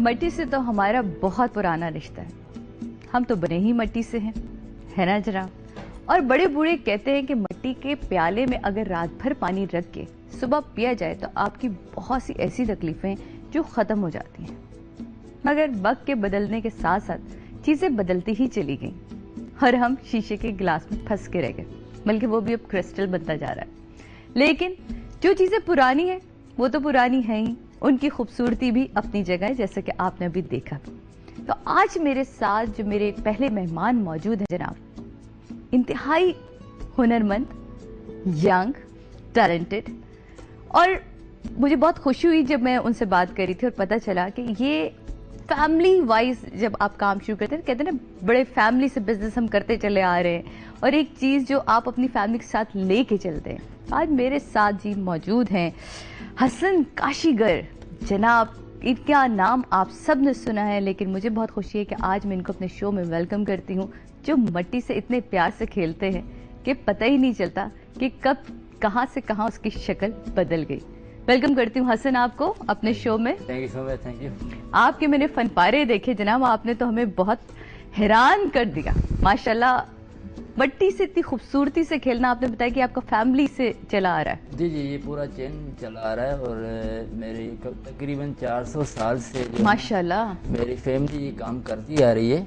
मट्टी से तो हमारा बहुत पुराना रिश्ता है। हम तो बने ही मट्टी से हैं, है ना जनाब। और बड़े बूढ़े कहते हैं कि मट्टी के प्याले में अगर रात भर पानी रख के सुबह पिया जाए तो आपकी बहुत सी ऐसी तकलीफें जो खत्म हो जाती हैं। मगर वक्त के बदलने के साथ साथ चीजें बदलती ही चली गई और हम शीशे के गिलास में फंस के रह गए, बल्कि वो भी अब क्रिस्टल बनता जा रहा है। लेकिन जो चीजें पुरानी है वो तो पुरानी है ही, उनकी खूबसूरती भी अपनी जगह है, जैसे कि आपने अभी देखा। तो आज मेरे साथ जो मेरे पहले मेहमान मौजूद हैं जनाब, इंतहाई हुनरमंद, यंग, टैलेंटेड, और मुझे बहुत खुशी हुई जब मैं उनसे बात करी थी और पता चला कि ये फैमिली वाइज जब आप काम शुरू करते हैं, कहते हैं ना बड़े फैमिली से बिजनेस हम करते चले आ रहे हैं और एक चीज जो आप अपनी फैमिली के साथ लेके चलते हैं। आज मेरे साथ जी मौजूद हैं हसन काशीगर जनाब। इनका नाम आप सब ने सुना है, लेकिन मुझे बहुत खुशी है कि आज मैं इनको अपने शो में वेलकम करती हूँ, जो मट्टी से इतने प्यार से खेलते हैं कि पता ही नहीं चलता कि कब कहाँ से कहाँ उसकी शक्ल बदल गई। वेलकम करती हूँ हसन आपको अपने शो में। Thank you so much. Thank you. आपके मैंने फनपारे देखे जनाब, आपने तो हमें बहुत हैरान कर दिया माशाल्लाह। मट्टी से इतनी खूबसूरती से खेलना, आपने बताया कि आपका फैमिली से चला आ रहा है। जी जी, ये पूरा चेन चला आ रहा है और मेरे तकरीबन 400 साल से जो माशाल्लाह मेरी फैमिली ये काम करती आ रही है।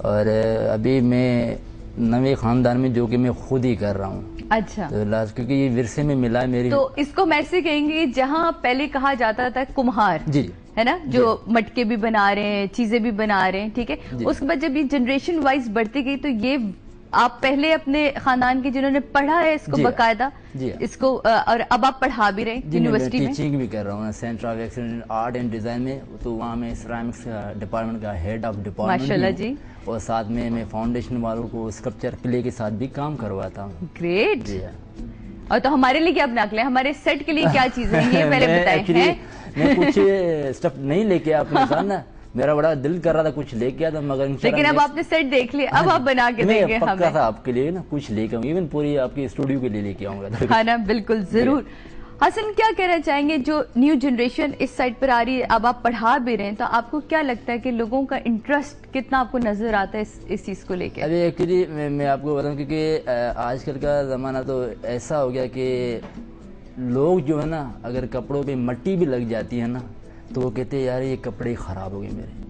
और अभी मैं नवे खानदान में जो कि मैं खुद ही कर रहा हूँ। अच्छा, तो लास्ट क्योंकि ये विरसे में मिला है मेरी। तो इसको मैं ऐसे कहेंगे, जहाँ पहले कहा जाता था कुम्हार, जी है ना, जो मटके भी बना रहे हैं, चीजें भी बना रहे हैं, ठीक है। उसके बाद जब ये जनरेशन वाइज बढ़ती गई तो ये आप पहले अपने खानदान के जिन्होंने पढ़ा है इसको बकायदा, इसको और अब आप पढ़ा भी रहे यूनिवर्सिटी में। टीचिंग भी कर रहा हूँ centre of excellence art and design में, तो वहाँ मैं सिरेमिक्स डिपार्टमेंट का हेड ऑफ डिपार्टमेंट माशाल्लाह जी। और साथ में मैं फाउंडेशन वालों को स्कल्पचर क्ले के साथ भी काम करवाता हूँ। ग्रेट जी। और तो हमारे लिए क्या बना के, हमारे सेट के लिए क्या चीजें हैं ये पहले बताएं। मैं कुछ स्टफ नहीं लेके अपने साथ ना, मेरा बड़ा दिल कर रहा था कुछ लेके आया था, मगर लेकिन अब आपने सेट देख लिया, अब आप बना के देंगे हमें। पक्का था आपके लिए ना कुछ लेके आऊंगा, इवन पूरी आपके स्टूडियो के लिए लेके आऊंगा। हाँ ना, बिल्कुल जरूर। हसन, क्या कहना चाहेंगे, जो न्यू जनरेशन इस साइड पर आ रही है, अब आप पढ़ा भी रहे हैं, तो आपको क्या लगता है कि लोगों का इंटरेस्ट कितना आपको नजर आता है इस चीज को लेकर? अभी एक्चुअली मैं आपको बताऊं, क्योंकि आजकल का जमाना तो ऐसा हो गया कि लोग जो है ना, अगर कपड़ों पे मट्टी भी लग जाती है ना, तो वो कहते हैं यार ये कपड़े खराब हो गए मेरे।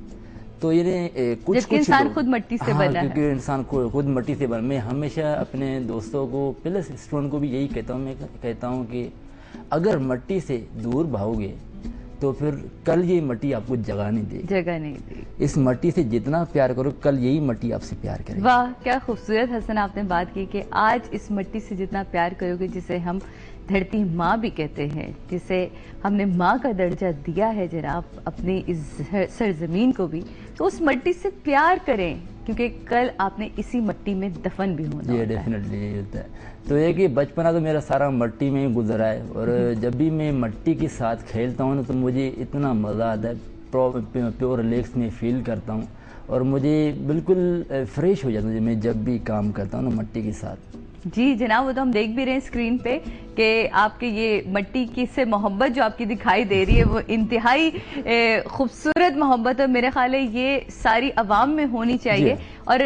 तो ये कुछ इंसान खुद मट्टी से बना है, क्योंकि इंसान खुद मट्टी से बना। मैं हमेशा अपने दोस्तों को प्लस स्टूडेंट को भी यही कहता हूँ, मैं कहता हूँ कि अगर मट्टी से दूर भागोगे तो फिर कल ये मट्टी आपको जगह नहीं देगी। इस मट्टी से जितना प्यार करो, कल यही मट्टी आपसे प्यार करेगी। वाह, क्या खूबसूरत हसन आपने बात की कि आज इस मट्टी से जितना प्यार करोगे, जिसे हम धरती माँ भी कहते हैं, जिसे हमने माँ का दर्जा दिया है जनाब अपनी इस सरजमीन को भी, तो उस मट्टी से प्यार करें, क्योंकि कल आपने इसी मट्टी में दफन भी होना ये डेफिनेटली यही होता है। तो ये कि बचपना तो मेरा सारा मट्टी में ही गुजरा है, और जब भी मैं मट्टी के साथ खेलता हूँ ना, तो मुझे इतना मज़ा आता है, प्योर रिलैक्स में फील करता हूँ और मुझे बिल्कुल फ्रेश हो जाता हूँ मैं जब भी काम करता हूँ ना मट्टी के साथ। जी जनाब, वो तो हम देख भी रहे हैं स्क्रीन पे कि आपके ये मट्टी की से मोहब्बत जो आपकी दिखाई दे रही है, वो इंतहाई खूबसूरत मोहब्बत है। मेरे ख्याल है ये सारी अवाम में होनी चाहिए। और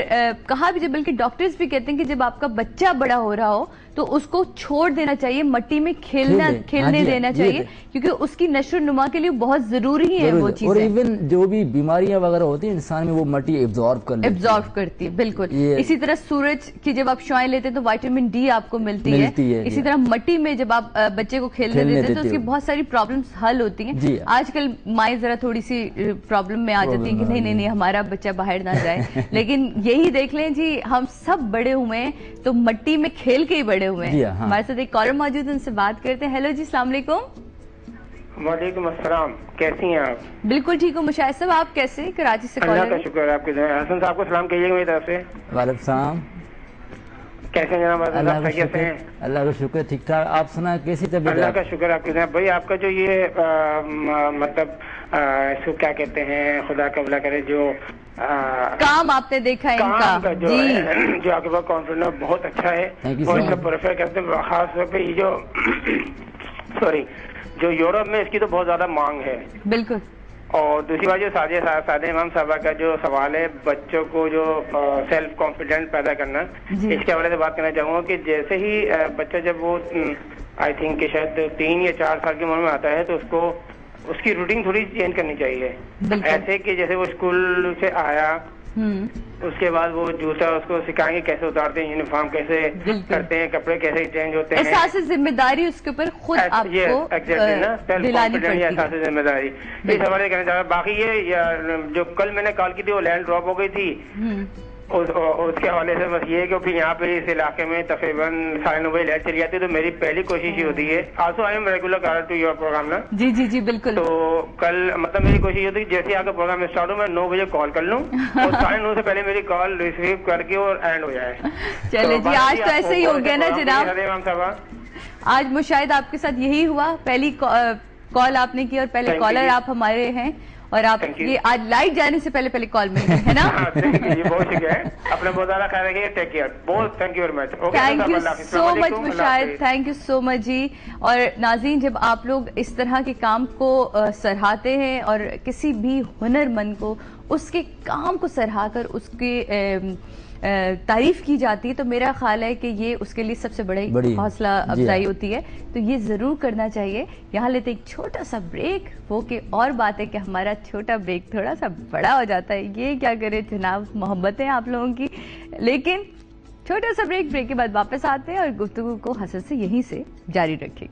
कहा भी, जब बल्कि डॉक्टर्स भी कहते हैं कि जब आपका बच्चा बड़ा हो रहा हो तो उसको छोड़ देना चाहिए, मट्टी में खेलने देना चाहिए, क्योंकि उसकी नशो नुमा के लिए बहुत जरूरी है वो चीज़। और इवन जो भी बीमारियां वगैरह होती है इंसान में, वो मट्टी एब्जॉर्ब करती है। बिल्कुल इसी तरह सूरज की जब आप शुआएं लेते हैं तो विटामिन डी आपको मिलती है। इसी तरह मट्टी में जब आप बच्चे को खेलने देते हैं तो उसकी बहुत सारी प्रॉब्लम्स हल होती हैं। आजकल माएँ जरा थोड़ी सी प्रॉब्लम में आ जाती है कि नहीं हमारा बच्चा बाहर ना जाए, लेकिन यही देख लें जी, हम सब बड़े हुए हैं तो मट्टी में खेल के ही बड़े हुए हैं। हमारे साथ एक कॉलर मौजूद है, उनसे बात करते हैं। हेलो जी, अस्सलाम वालेकुम। वालेकुम अस्सलाम, कैसी हैं आप? बिल्कुल ठीक हूँ मुशाहिद साहब, आप कैसे? कराची से कॉल। अल्लाह का शुक्र है आपके। हसन साहब को सलाम कहिएगा मेरी तरफ से। वालेकुम सलाम। कैसे हैं जनाब? अल्लाह का शुक्र, ठीक ठाक। आप सुना कैसी तबीयत? अल्लाह का शुक्र आपके जनाब। भाई आपका जो ये मतलब इसको क्या कहते हैं, खुदा का भला करे, जो काम आपने देखा है इनका जो है, जो आपके पास कॉन्फिडेंस बहुत अच्छा है और इसका प्रेफर करते हैं। खास तौर पे ये जो सॉरी जो यूरोप में इसकी तो बहुत ज्यादा मांग है। बिल्कुल और दूसरी बात जो सादे इमाम साहबा का जो सवाल है, बच्चों को जो सेल्फ कॉन्फिडेंस पैदा करना, इसके हवाले से बात करना चाहूंगा कि जैसे ही बच्चा जब वो आई थिंक कि शायद 3 या 4 साल की उम्र में आता है तो उसको उसकी रूटीन थोड़ी चेंज करनी चाहिए। ऐसे कि जैसे वो स्कूल से आया, उसके बाद वो जूता उसको सिखाएंगे कैसे उतारते हैं, यूनिफॉर्म कैसे करते हैं, कपड़े कैसे चेंज होते हैं। एहसास जिम्मेदारी उसके ऊपर खुद आपको दिलानी पड़ती है। एहसास जिम्मेदारी इस हवाले करना चाहता। बाकी ये जो कल मैंने कॉल की थी वो लैंड ड्रॉप हो गई थी, उसके हवाले से बस ये कि फिर यहाँ पे इस इलाके में तकरीबन 9:30 बजे लाइट चली जाती है। तो मेरी पहली कोशिश ही होती है, also I am regular caller to your programme ना। जी जी जी बिल्कुल। तो कल मतलब मेरी कोशिश होती है जैसे आपका प्रोग्राम स्टार्ट हो मैं 9 बजे कॉल कर लूँ और 9:30 से पहले मेरी कॉल रिसीव करके और एंड हो जाए। चले जी, आज तो ऐसे ही हो गया ना जनाब, साहबा आज मुशाहिद आपके साथ यही हुआ, पहली कॉल आपने की और पहले कॉलर आप हमारे हैं और आप ये आज लाइट जाने से पहले कॉल मिल गई है ना। बहुत शुक्रिया, अपना बहुत ज्यादा ख्याल रखिए, टेक केयर, बहुत thank you very much. Thank you so much Mushahid, thank you so much जी। और नाज़रीन, जब आप लोग इस तरह के काम को सराहते हैं और किसी भी हुनरमंद को उसके काम को सराहकर उसके तारीफ की जाती है तो मेरा ख्याल है कि ये उसके लिए सबसे बड़ी हौसला अफजाई होती है। तो ये जरूर करना चाहिए। यहाँ लेते एक छोटा सा ब्रेक, वो कि और बात है कि हमारा छोटा ब्रेक थोड़ा सा बड़ा हो जाता है, ये क्या करे जनाब, मोहब्बत है आप लोगों की। लेकिन छोटा सा ब्रेक के बाद वापस आते हैं और गुफ्तगू को हसन से यहीं से जारी रखेंगे।